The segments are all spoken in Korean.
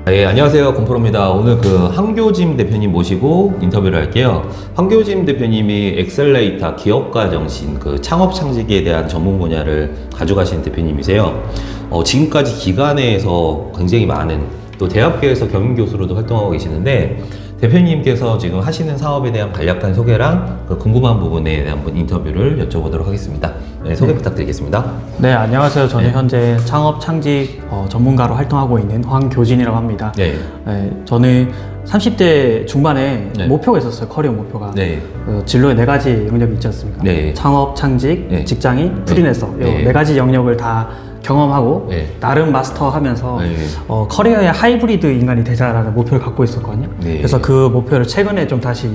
네, 안녕하세요. 건프로입니다. 오늘 황교짐 대표님 모시고 인터뷰를 할게요. 황교짐 대표님이 엑셀레이터 기업가 정신, 창업 창직에 대한 전문 분야를 가져가신 대표님이세요. 지금까지 기관에서 굉장히 많은, 또 대학교에서 겸임교수로도 활동하고 계시는데, 대표님께서 지금 하시는 사업에 대한 간략한 소개랑 궁금한 부분에 대한 한번 인터뷰를 여쭤보도록 하겠습니다. 네, 소개 부탁드리겠습니다. 네, 안녕하세요. 저는 네. 현재 창업 창직 전문가로 활동하고 있는 황교진이라고 합니다. 네. 저는 30대 중반에 네. 목표가 있었어요. 커리어 목표가. 네. 진로에 4가지 영역이 있지 않습니까? 네. 창업, 창직, 네. 직장인, 프리랜서. 네. 이 4가지 영역을 다 경험하고 네. 나름 마스터하면서 네. 커리어의 하이브리드 인간이 되자라는 목표를 갖고 있었거든요. 네. 그래서 그 목표를 최근에 좀 다시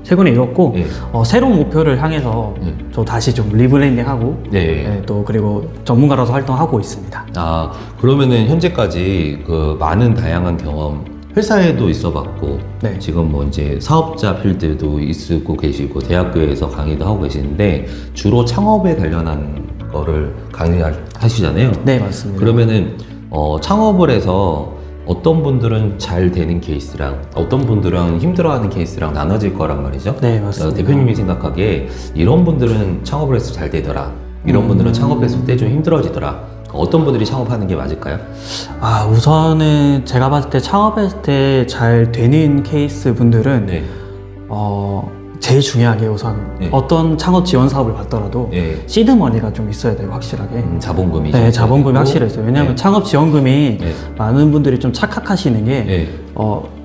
최근에 이뤘고 네. 새로운 목표를 향해서 네. 저 다시 좀 리브랜딩하고 네. 또 그리고 전문가로서 활동하고 있습니다. 그러면은 현재까지 많은 다양한 경험, 회사에도 있어 봤고, 네. 지금 이제 사업자 필드도 있고 계시고, 대학교에서 강의도 하고 계시는데, 주로 창업에 관련한 거를 강의하시잖아요. 네, 맞습니다. 그러면은, 창업을 해서 어떤 분들은 잘 되는 케이스랑, 어떤 분들은 힘들어하는 케이스랑 나눠질 거란 말이죠. 네, 맞습니다. 대표님이 생각하기에 이런 분들은 창업을 해서 잘 되더라. 이런 분들은 창업했을 때 좀 힘들어지더라. 어떤 분들이 창업하는 게 맞을까요? 우선은 제가 봤을 때 창업했을 때 잘 되는 케이스 분들은 네. 제일 중요한 게 우선 네. 어떤 창업 지원 사업을 받더라도 네. 시드머니가 좀 있어야 돼요, 확실하게. 자본금이. 네, 자본금이 확실히 있어요. 왜냐하면 네. 창업 지원금이 네. 많은 분들이 좀 착각하시는 게 네.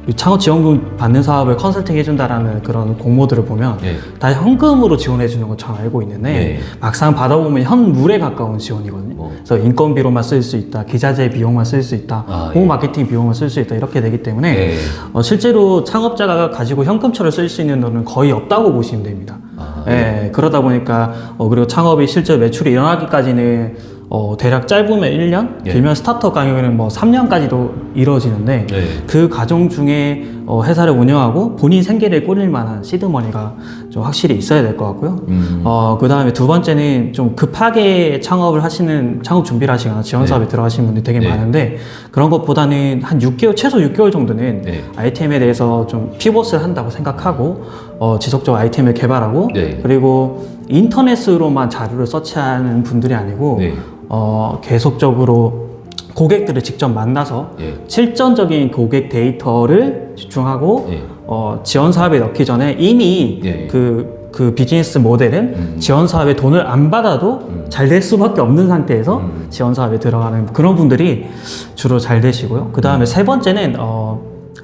이 창업 지원금 받는 사업을 컨설팅 해준다라는 그런 공모들을 보면 네. 다 현금으로 지원해 주는 건 잘 알고 있는데 네. 막상 받아보면 현물에 가까운 지원이거든요. 그래서 인건비로만 쓸 수 있다, 기자재 비용만 쓸 수 있다, 예. 마케팅 비용만 쓸 수 있다 이렇게 되기 때문에 네. 실제로 창업자가 가지고 현금처를 쓸 수 있는 돈은 거의 없다고 보시면 됩니다. 네. 그러다 보니까 그리고 창업이 실제 매출이 일어나기까지는 대략 짧으면 1년, 예. 길면 스타트업 강요는 3년까지도 이루어지는데 네. 그 과정 중에 회사를 운영하고 본인 생계를 꾸릴 만한 시드머니가 좀 확실히 있어야 될 것 같고요. 그 다음에 두 번째는 좀 급하게 창업 준비를 하시거나 지원 사업에 네. 들어가시는 분들이 되게 네. 많은데 그런 것보다는 한 6개월, 최소 6개월 정도는 네. 아이템에 대해서 좀 피벗을 한다고 생각하고 지속적으로 아이템을 개발하고 네. 그리고 인터넷으로만 자료를 서치하는 분들이 아니고 네. 계속적으로 고객들을 직접 만나서 예. 실전적인 고객 데이터를 집중하고 예. 지원 사업에 넣기 전에 이미 예. 그 비즈니스 모델은 지원 사업에 돈을 안 받아도 잘 될 수밖에 없는 상태에서 지원 사업에 들어가는 그런 분들이 주로 잘 되시고요. 그 다음에 세 번째는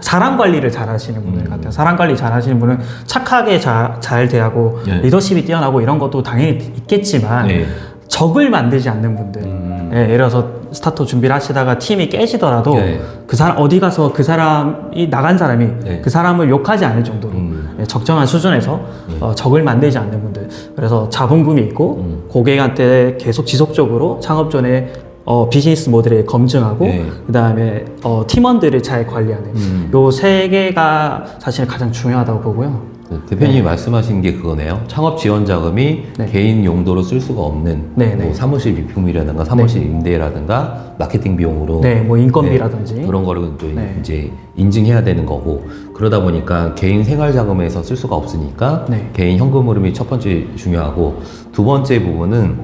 사람 관리를 잘 하시는 분들 같아요. 사람 관리 잘 하시는 분은 착하게 잘 대하고 예. 리더십이 뛰어나고 이런 것도 당연히 있겠지만 예. 적을 만들지 않는 분들. 예를 들어서 스타트업 준비를 하시다가 팀이 깨지더라도 예. 그 사람 어디 가서 그 사람이 나간 사람이 예. 그 사람을 욕하지 않을 정도로 적정한 수준에서 적을 만들지 않는 분들. 그래서 자본금이 있고 고객한테 계속 지속적으로 창업 전에 비즈니스 모델을 검증하고 예. 그다음에 팀원들을 잘 관리하는 요 세 개가 사실 가장 중요하다고 보고요. 대표님이 말씀하신 게 그거네요. 창업 지원 자금이 네. 개인 용도로 쓸 수가 없는 네, 네. 사무실 비품이라든가 사무실 임대라든가 마케팅 비용으로 네, 인건비라든지 네, 그런 거를 또 네. 이제 인증해야 되는 거고, 그러다 보니까 개인 생활 자금에서 쓸 수가 없으니까 네. 개인 현금 흐름이 첫 번째 중요하고, 두 번째 부분은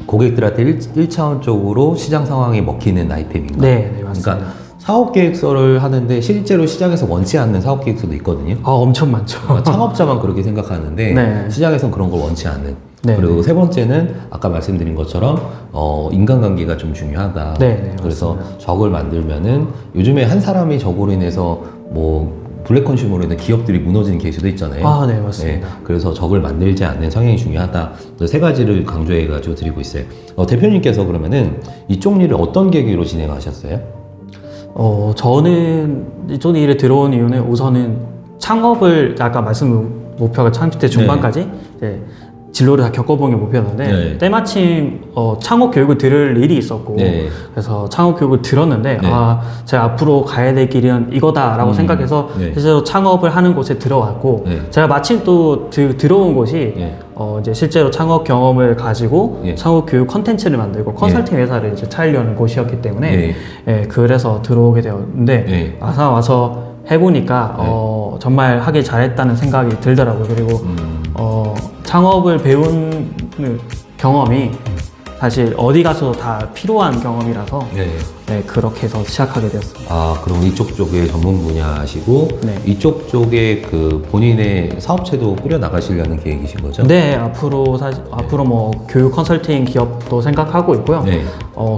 고객들한테 1차원적으로 시장 상황이 먹히는 아이템인가. 네, 맞습니다. 그러니까 사업 계획서를 하는데 실제로 시장에서 원치 않는 사업 계획서도 있거든요. 엄청 많죠. 창업자만 그렇게 생각하는데 네. 시장에선 그런 걸 원치 않는. 네. 그리고 세 번째는 아까 말씀드린 것처럼 인간관계가 좀 중요하다. 네, 그래서 맞습니다. 적을 만들면은 요즘에 한 사람이 적으로 인해서 블랙 컨슈머로 인해 기업들이 무너지는 케이스도 있잖아요. 네, 맞습니다. 그래서 적을 만들지 않는 성향이 중요하다. 세 가지를 강조해가지고 드리고 있어요. 대표님께서 그러면은 이쪽 일을 어떤 계기로 진행하셨어요? 저는 이쪽 일에 들어온 이유는 우선은 창업을 아까 목표가 30대 중반까지 이제 진로를 다 겪어본 게 목표였는데 네. 때마침 창업 교육을 들을 일이 있었고 네. 그래서 창업 교육을 들었는데 네. 제가 앞으로 가야 될 길은 이거다라고 생각해서 네. 실제로 창업을 하는 곳에 들어왔고 네. 제가 마침 또 들어온 곳이 네. 이제 실제로 창업 경험을 가지고 예. 창업 교육 컨텐츠를 만들고 컨설팅 회사를 이제 차리려는 곳이었기 때문에 예. 예, 그래서 들어오게 되었는데 예. 와서 해보니까 정말 하길 잘했다는 생각이 들더라고요. 그리고 창업을 배운 경험이 사실 어디 가서 다 필요한 경험이라서 네. 네, 그렇게 해서 시작하게 되었습니다. 아, 그럼 이쪽 쪽에 전문 분야시고 네. 이쪽 쪽에 그 본인의 사업체도 꾸려 나가시려는 계획이신 거죠? 네, 앞으로 뭐 교육 컨설팅 기업도 생각하고 있고요. 네.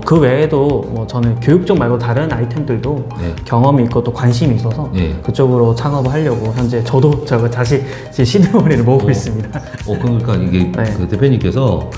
그 외에도 뭐 저는 교육 쪽 말고 다른 아이템들도 네. 경험이 있고 또 관심이 있어서 네. 그쪽으로 창업을 하려고 현재 저도 다시 제 시드머니를 모으고 있습니다. 그러니까 이게 네. 그 대표님께서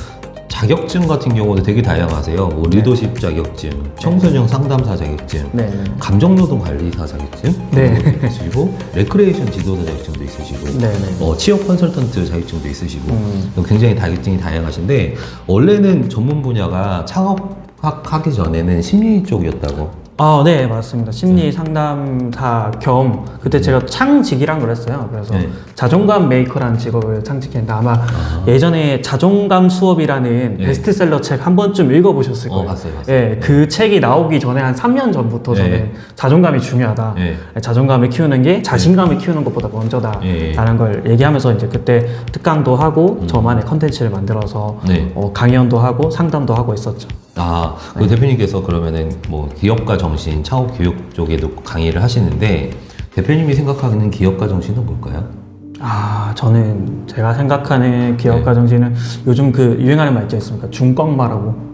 자격증 같은 경우도 되게 다양하세요. 뭐 리더십 자격증, 청소년 상담사 자격증, 네, 네. 감정노동 관리사 자격증 네. 있으시고 레크레이션 지도사 자격증도 있으시고 네, 네. 취업 컨설턴트 자격증도 있으시고 음. 굉장히 자격증이 다양하신데 원래는 전문 분야가 창업하기 전에는 심리 쪽이었다고. 네, 맞습니다. 심리 상담사 겸 그때 제가 창직이란 걸 했어요. 그래서 네. 자존감 메이커라는 직업을 창직했는데 아마 예전에 자존감 수업이라는 네. 베스트셀러 책 한 번쯤 읽어보셨을 거예요. 봤어요. 예, 그 책이 나오기 전에 한 3년 전부터 네. 저는 자존감이 중요하다. 네. 자존감을 키우는 게 자신감을 키우는 것보다 먼저다라는 걸 얘기하면서 이제 그때 특강도 하고 저만의 컨텐츠를 만들어서 네. 강연도 하고 상담도 하고 있었죠. 그 대표님께서 그러면은 뭐 기업가 정신, 창업 교육 쪽에도 강의를 하시는데 대표님이 생각하는 기업가 정신은 뭘까요? 저는 제가 생각하는 기업가 정신은 요즘 그 유행하는 말 있지 않습니까? 중꺾마라고.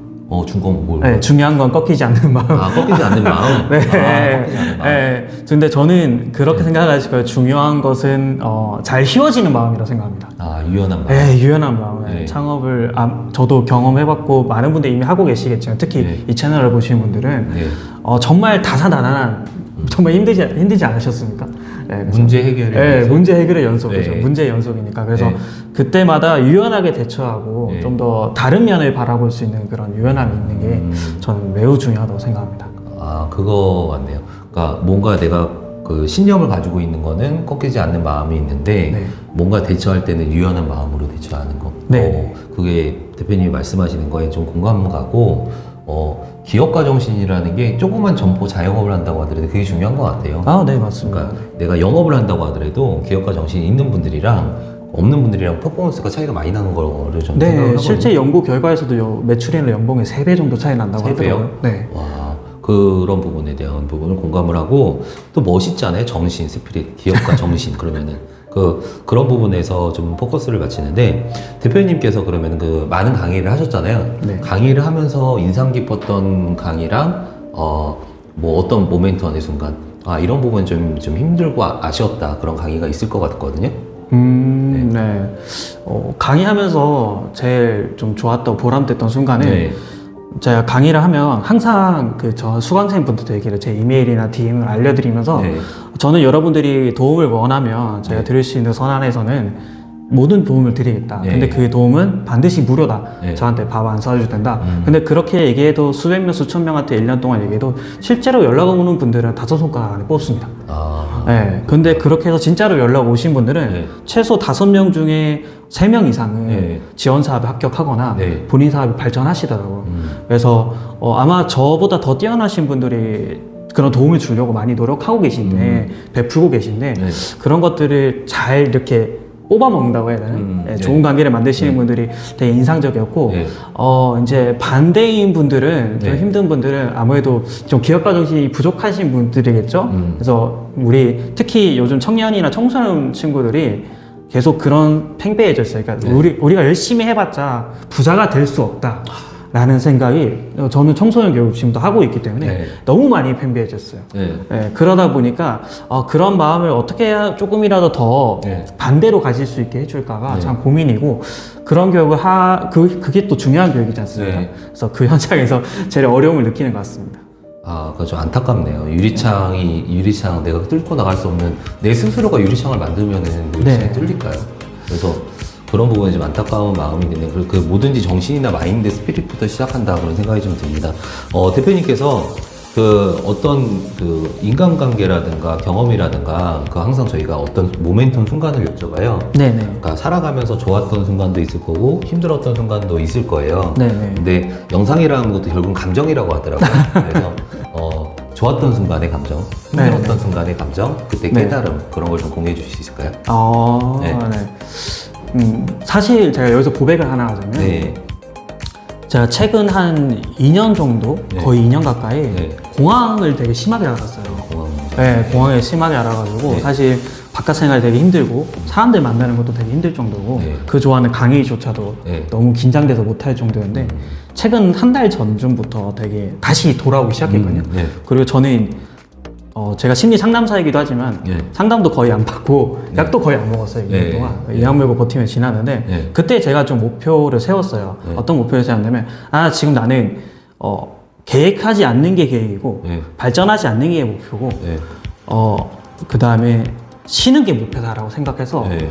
중공 뭘? 네, 중요한 건 꺾이지 않는 마음. 꺾이지 않는 마음. 네. 꺾이지 않는 마음. 네. 근데 저는 그렇게 생각하실 거예요. 중요한 것은 잘 휘어지는 마음이라고 생각합니다. 유연한 마음. 네, 유연한 마음. 네. 창업을 저도 경험해봤고 많은 분들이 이미 하고 계시겠지만 특히 네. 이 채널을 보시는 분들은 네. 정말 다사다난한 정말 힘들지 않으셨습니까? 네, 그래서 문제 해결을 네, 위해서. 문제 해결의 연속이죠. 네. 문제 연속이니까. 그래서 네. 그때마다 유연하게 대처하고 네. 좀 더 다른 면을 바라볼 수 있는 그런 유연함이 있는 게 저는 매우 중요하다고 생각합니다. 그거 같네요. 그러니까 뭔가 내가 그 신념을 가지고 있는 거는 꺾이지 않는 마음이 있는데 네. 뭔가 대처할 때는 유연한 마음으로 대처하는 거. 네. 그게 대표님이 말씀하시는 거에 좀 공감 가고 기업가 정신이라는 게 조그만 점포 자영업을 한다고 하더라도 그게 중요한 것 같아요. 네, 맞습니다. 그러니까 내가 영업을 한다고 하더라도 기업가 정신이 있는 분들이랑 없는 분들이랑 퍼포먼스가 차이가 많이 나는 거를 좀 생각을 네, 하거든요. 실제 연구 결과에서도 매출이나 연봉의 3배 정도 차이 난다고 3배요? 하더라고요. 네. 와, 그런 부분에 대한 부분을 공감을 하고 또 멋있잖아요. 정신, 스피릿, 기업가 정신 그러면은 그런 부분에서 좀 포커스를 맞추는데 대표님께서 그러면 그 많은 강의를 하셨잖아요. 네. 강의를 하면서 인상 깊었던 강의랑 뭐 어떤 모멘트 어느 순간 이런 부분 좀 힘들고 아쉬웠다 그런 강의가 있을 것 같거든요. 네. 강의하면서 제일 좀 좋았다고 보람됐던 순간은 네. 제가 강의를 하면 항상 저 수강생분들에게 제 이메일이나 DM을 알려드리면서 네. 저는 여러분들이 도움을 원하면 제가 드릴 수 있는 선안에서는 모든 도움을 드리겠다. 네. 근데 그 도움은 반드시 무료다. 네. 저한테 밥 안 사줘도 된다. 근데 그렇게 얘기해도 수백 명, 수천 명한테 1년 동안 얘기해도 실제로 연락 오는 분들은 5손가락 안에 뽑습니다. 네. 근데 그렇게 해서 진짜로 연락 오신 분들은 네. 최소 5명 중에 3명 이상은 네. 지원 사업에 합격하거나 네. 본인 사업이 발전하시더라고요. 그래서 아마 저보다 더 뛰어나신 분들이 그런 도움을 주려고 많이 노력하고 계신데 베풀고 계신데 네. 그런 것들을 잘 이렇게 뽑아먹는다고 해야 되나? 네, 네. 좋은 관계를 만드시는 분들이 되게 인상적이었고 네. 이제 반대인 분들은 좀 네. 힘든 분들은 아무래도 좀 기업가 정신이 부족하신 분들이겠죠. 그래서 우리 특히 요즘 청년이나 청소년 친구들이 계속 그런 팽배해져 있어요. 그러니까 우리가 열심히 해봤자 부자가 될 수 없다. 라는 생각이 저는 청소년 교육 지금도 하고 있기 때문에 네. 너무 많이 팽배해졌어요. 네. 네, 그러다 보니까 그런 마음을 어떻게 해야 조금이라도 더 네. 반대로 가질 수 있게 해줄까가 네. 참 고민이고 그런 교육을 그게 또 중요한 교육이지 않습니까? 네. 그래서 그 현장에서 제일 어려움을 느끼는 것 같습니다. 그거 좀 안타깝네요. 유리창 내가 뚫고 나갈 수 없는 내 스스로가 유리창을 만들면은 유리창이 네. 뚫릴까요? 그래서 그런 부분에 좀 안타까운 마음이 드네요. 그리고 그 뭐든지 정신이나 마인드, 스피릿부터 시작한다 그런 생각이 좀 듭니다. 대표님께서 그 어떤 그 인간관계라든가 경험이라든가 그 항상 저희가 어떤 모멘텀 순간을 여쭤봐요. 네네. 그러니까 살아가면서 좋았던 순간도 있을 거고 힘들었던 순간도 있을 거예요. 네네. 근데 영상이라는 것도 결국은 감정이라고 하더라고요. 그래서 좋았던 순간의 감정, 힘들었던 네네. 순간의 감정, 그때 네. 깨달음 그런 걸 좀 공유해 주실 수 있을까요? 네. 네. 사실 제가 여기서 고백을 하나 하자면 네. 제가 최근 한 2년 정도, 네. 거의 2년 가까이 네. 공황을 되게 심하게 앓았어요. 공항. 네, 공황을 심하게 앓아가지고 네. 사실 바깥 생활이 되게 힘들고 사람들 만나는 것도 되게 힘들 정도고 네. 그 좋아하는 강의조차도 네. 너무 긴장돼서 못할 정도였는데 최근 한 달 전쯤부터 되게 다시 돌아오기 시작했거든요. 네. 그리고 저는 제가 심리 상담사이기도 하지만 네. 상담도 거의 안 받고 네. 약도 거의 안 먹었어요. 2년 네. 동안. 약 물고 버티면 지났는데 네. 그때 제가 좀 목표를 세웠어요. 네. 어떤 목표를 세웠냐면 지금 나는 계획하지 않는 게 계획이고 네. 발전하지 않는 게 목표고 네. 그 다음에 쉬는 게 목표다라고 생각해서 네.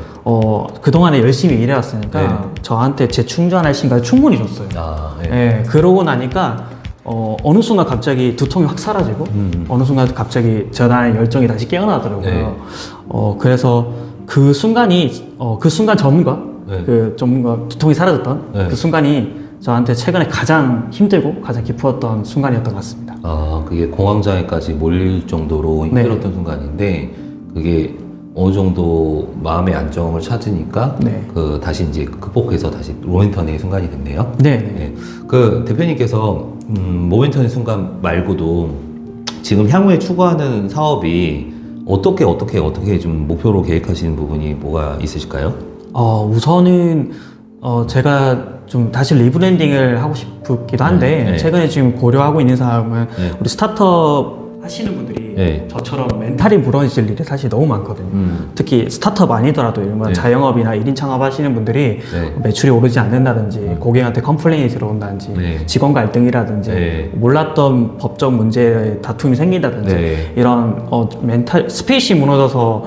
그동안에 열심히 일해왔으니까 네. 저한테 재충전할 시간을 충분히 줬어요. 아, 네. 예, 그러고 나니까 어느 순간 갑자기 두통이 확 사라지고 어느 순간 갑자기 저나의 열정이 다시 깨어나더라고요. 네. 그래서 그 순간이 그 순간 전과 네. 그 전과 두통이 사라졌던 네. 그 순간이 저한테 최근에 가장 힘들고 가장 기뻤던 순간이었던 것 같습니다. 아, 그게 공황장애까지 몰릴 정도로 네. 힘들었던 순간인데 그게 어느 정도 마음의 안정을 찾으니까 네. 그 다시 이제 극복해서 다시 모멘텀의 순간이 됐네요. 네. 네. 그 대표님께서 모멘텀의 순간 말고도 지금 향후에 추구하는 사업이 어떻게 좀 목표로 계획하시는 부분이 뭐가 있으실까요? 우선은 제가 좀 다시 리브랜딩을 하고 싶기도 한데 네. 최근에 지금 고려하고 있는 사람은 네. 우리 스타트업 하시는 분들이 네. 저처럼 멘탈이 무너질 일이 사실 너무 많거든요. 특히 스타트업 아니더라도 일반 네. 자영업이나 1인 창업 하시는 분들이 네. 매출이 오르지 않는다든지 고객한테 컴플레인이 들어온다든지 네. 직원 갈등이라든지 네. 몰랐던 법적 문제에 다툼이 생긴다든지 네. 이런 멘탈 스페이스 무너져서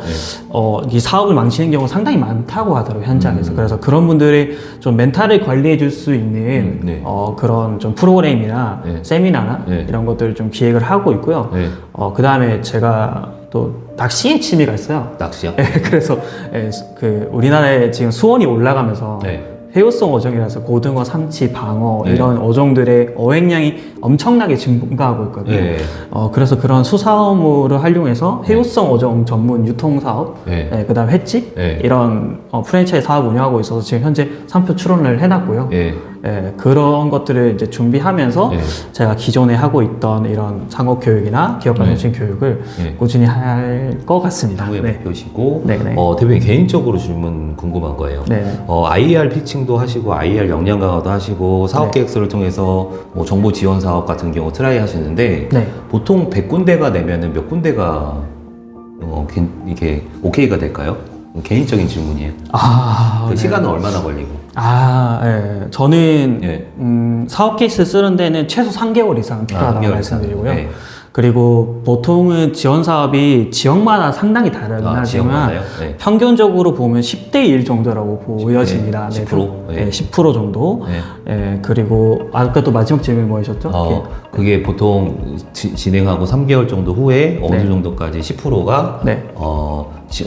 이 사업을 망치는 경우가 상당히 많다고 하더라고요, 현장에서. 그래서 그런 분들이 좀 멘탈을 관리해 줄 수 있는 네. 그런 좀 프로그램이나 네. 세미나나 네. 이런 것들을 좀 기획을 하고 있고요. 네. 그 다음에 제가 또 낚시의 취미가 있어요. 낚시요? 그래서 그 우리나라에 지금 수온이 올라가면서 네. 해요성 어종이라서 고등어, 삼치, 방어 네. 이런 어종들의 어획량이 엄청나게 증가하고 있거든요. 네. 그래서 그런 수사업무를 활용해서 해요성 어종 전문 유통 사업, 네. 그다음 횟집 네. 이런 프랜차이즈 사업 운영하고 있어서 지금 현재 3표 출원을 해놨고요. 네. 그런 것들을 이제 준비하면서 네. 제가 기존에 하고 있던 이런 창업 교육이나 기업가 정신 교육을 네. 꾸준히 할 것 같습니다. 향후의 목표시고 네, 네. 대표님 개인적으로 질문 궁금한 거예요. 네. IR 피칭도 하시고 IR 역량 강화도 하시고 사업 네. 계획서를 통해서 뭐 정보 지원 사업 같은 경우 트라이 하시는데 네. 보통 100군데가 내면은 몇 군데가 이게 오케이가 될까요? 개인적인 질문이에요. 그 네. 시간은 얼마나 걸리고? 저는 예. 사업 케이스 쓰는 데는 최소 3개월 이상 필요하다고 3개월 말씀드리고요. 이상. 네. 그리고 보통은 지원 사업이 지역마다 상당히 다르긴 하지만 지역마다요? 네. 평균적으로 보면 10대 1 정도라고 보여집니다. 10%? 네. 10% 정도. 네. 그리고 아까 또 마지막 질문이 뭐였었죠? 그게 보통 진행하고 3개월 정도 후에 어느 네. 정도까지 10%가 네.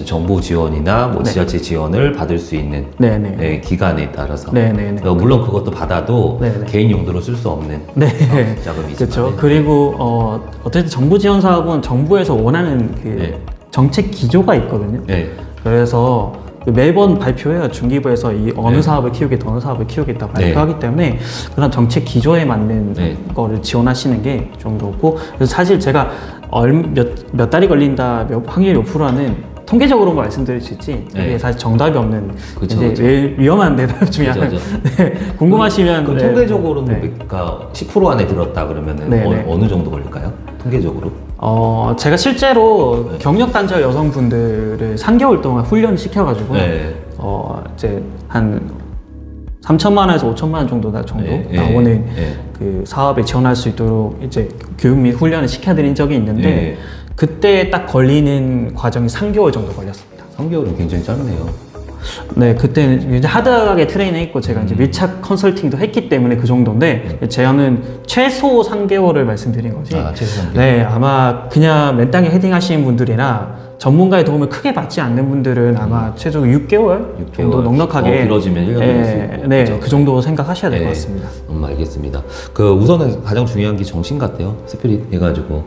정보 지원이나 뭐 네. 지자체 지원을 받을 수 있는 네네. 기간에 따라서 네네네. 물론 그것도 받아도 네네. 개인 용도로 쓸 수 없는 네. 자금이지만 그렇죠. 그리고 어쨌든 정부 지원 사업은 정부에서 원하는 그 네. 정책 기조가 있거든요. 네. 그래서 매번 발표해요. 중기부에서 이 어느 네. 사업을 키우겠다, 어느 사업을 키우겠다 네. 발표하기 때문에 그런 정책 기조에 맞는 네. 거를 지원하시는 게 좀 좋고, 그래서 사실 제가 몇 달이 걸린다, 확률이 몇 프로는 통계적으로 말씀드릴 수 있지 네. 이게 사실 정답이 없는 그쵸, 이제 그쵸. 제일 위험한 대답 중에 그쵸, 하나. 그쵸. 네, 궁금하시면 그 네. 통계적으로는 네. 그러니까 10% 안에 들었다 그러면은 네, 네. 어느 정도 걸릴까요? 통계적으로? 제가 실제로 네. 경력 단절 여성분들을 3개월 동안 훈련을 시켜가지고 네. 이제 한 3천만 원에서 5천만 원 정도 네, 나오는 네. 그 사업에 지원할 수 있도록 이제 교육 및 훈련을 시켜드린 적이 있는데 네. 그때 딱 걸리는 과정이 3개월 정도 걸렸습니다. 3개월은 굉장히 짧네요. 네, 그때는 이제 하드하게 트레이닝했고 제가 이제 밀착 컨설팅도 했기 때문에 그 정도인데 제어는 최소 3개월을 말씀드린 거지. 아, 최소 3개월. 네, 아마 그냥 맨땅에 헤딩하시는 분들이나 전문가의 도움을 크게 받지 않는 분들은 아마 최소 6개월 정도 넉넉하게 길어지면 1년 될 수 있고. 네, 그죠? 그 정도 생각하셔야 될 것 네. 같습니다. 알겠습니다. 그 우선은 가장 중요한 게 정신 같아요. 스피릿 해가지고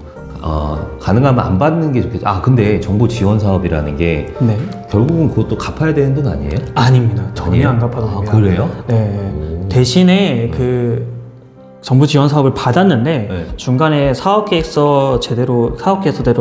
가능하면 안 받는 게 좋겠죠. 아 근데 정부 지원 사업이라는 게 네, 결국은 그것도 갚아야 되는 돈 아니에요? 아닙니다. 전혀 아니에요? 안 갚아도 아, 됩니다. 그래요? 네, 오. 대신에 그 정부 지원 사업을 받았는데 네. 중간에 사업 계획서대로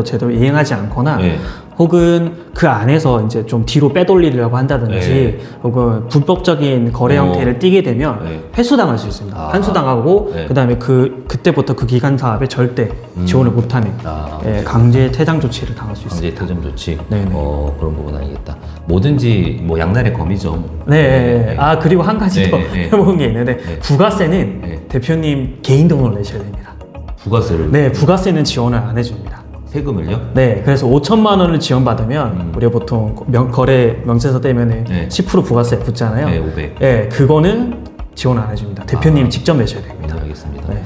제대로 이행하지 않거나 네. 혹은 그 안에서 이제 좀 뒤로 빼돌리려고 한다든지 네. 혹은 불법적인 거래 어. 형태를 띠게 되면 네. 회수당할 수 있습니다. 아. 환수당하고 네. 그다음에 그때부터 그 기간 사업에 절대 지원을 못하는 아, 강제 퇴장 조치를 당할 수 있습니다. 강제 퇴점 조치. 네네. 그런 부분 알겠다. 뭐든지 뭐 양날의 검이죠. 네. 아 그리고 한 가지 더 네, 네. 해본 게 있는데 네. 부가세는 네. 대표님 개인 돈으로 내셔야 됩니다. 부가세를 네, 부가세는 지원을 안 해줍니다. 세금을요? 네, 그래서 5천만 원을 지원받으면 우리가 보통 거래 명세서 떼면은 네. 10% 부가세 붙잖아요. 네, 500. 네, 그거는 지원 안 해줍니다. 대표님이 직접 내셔야 됩니다. 네, 알겠습니다. 네.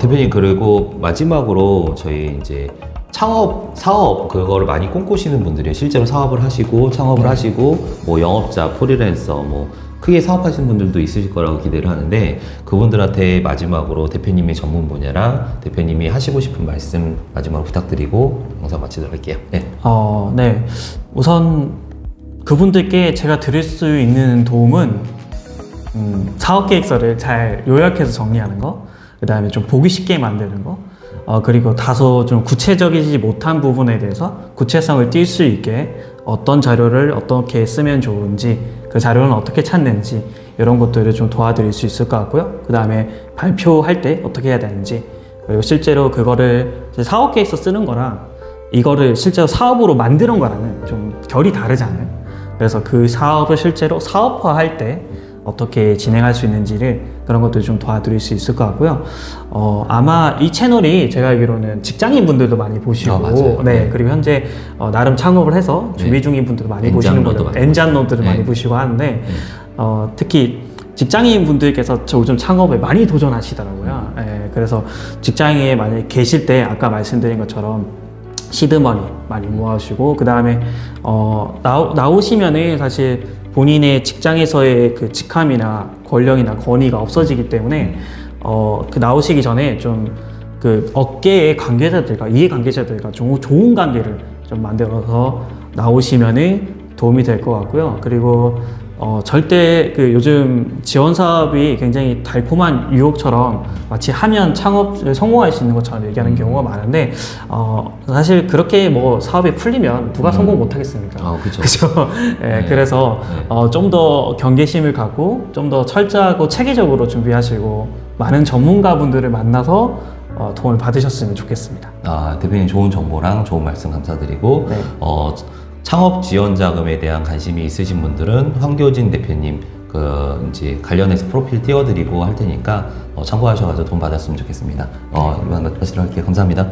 대표님 그리고 마지막으로 저희 이제 사업 그거를 많이 꿈꾸시는 분들이 실제로 사업을 하시고 창업을 하시고 뭐 영업자, 프리랜서 뭐 크게 사업하시는 분들도 있으실 거라고 기대를 하는데 그분들한테 마지막으로 대표님의 전문 분야랑 대표님이 하시고 싶은 말씀 마지막으로 부탁드리고 영상 마치도록 할게요. 네. 네. 우선 그분들께 제가 드릴 수 있는 도움은 사업 계획서를 잘 요약해서 정리하는 거, 그 다음에 좀 보기 쉽게 만드는 거, 그리고 다소 좀 구체적이지 못한 부분에 대해서 구체성을 띌 수 있게 어떤 자료를 어떻게 쓰면 좋은지, 그 자료는 어떻게 찾는지 이런 것들을 좀 도와드릴 수 있을 것 같고요. 그 다음에 발표할 때 어떻게 해야 되는지, 그리고 실제로 그거를 사업 계획서 쓰는 거랑 이거를 실제로 사업으로 만드는 거랑은 좀 결이 다르잖아요. 그래서 그 사업을 실제로 사업화할 때 어떻게 진행할 수 있는지를 그런 것들 좀 도와드릴 수 있을 것 같고요. 아마 이 채널이 제가 알기로는 직장인 분들도 많이 보시고, 맞아요. 네, 그리고 현재 나름 창업을 해서 준비 네. 중인 분들도 많이 엔잡러도 보시는 거예요. 많이 엔잡러들을 네. 많이 보시고 하는데, 특히 직장인 분들께서 요즘 창업에 많이 도전하시더라고요. 예, 그래서 직장에 만약에 계실 때 아까 말씀드린 것처럼 시드머니 많이 모아주시고, 그 다음에 나오시면은 사실 본인의 직장에서의 그 직함이나 권력이나 권위가 없어지기 때문에 그 나오시기 전에 좀 그 업계의 관계자들과 이해 관계자들과 좀 좋은 관계를 좀 만들어서 나오시면은 도움이 될 것 같고요. 그리고 절대 그 요즘 지원 사업이 굉장히 달콤한 유혹처럼 마치 하면 창업을 성공할 수 있는 것처럼 얘기하는 경우가 많은데 사실 그렇게 뭐 사업이 풀리면 누가 성공 못 하겠습니까? 그렇죠. 그죠? 네, 그래서 좀 더 경계심을 갖고 좀 더 철저하고 체계적으로 준비하시고 많은 전문가분들을 만나서 도움을 받으셨으면 좋겠습니다. 대표님 좋은 정보랑 좋은 말씀 감사드리고 네. 창업 지원 자금에 대한 관심이 있으신 분들은 황교진 대표님 이제 관련해서 프로필 띄워드리고 할 테니까 참고하셔가지고 돈 받았으면 좋겠습니다. 이만 마치도록 할게요. 감사합니다.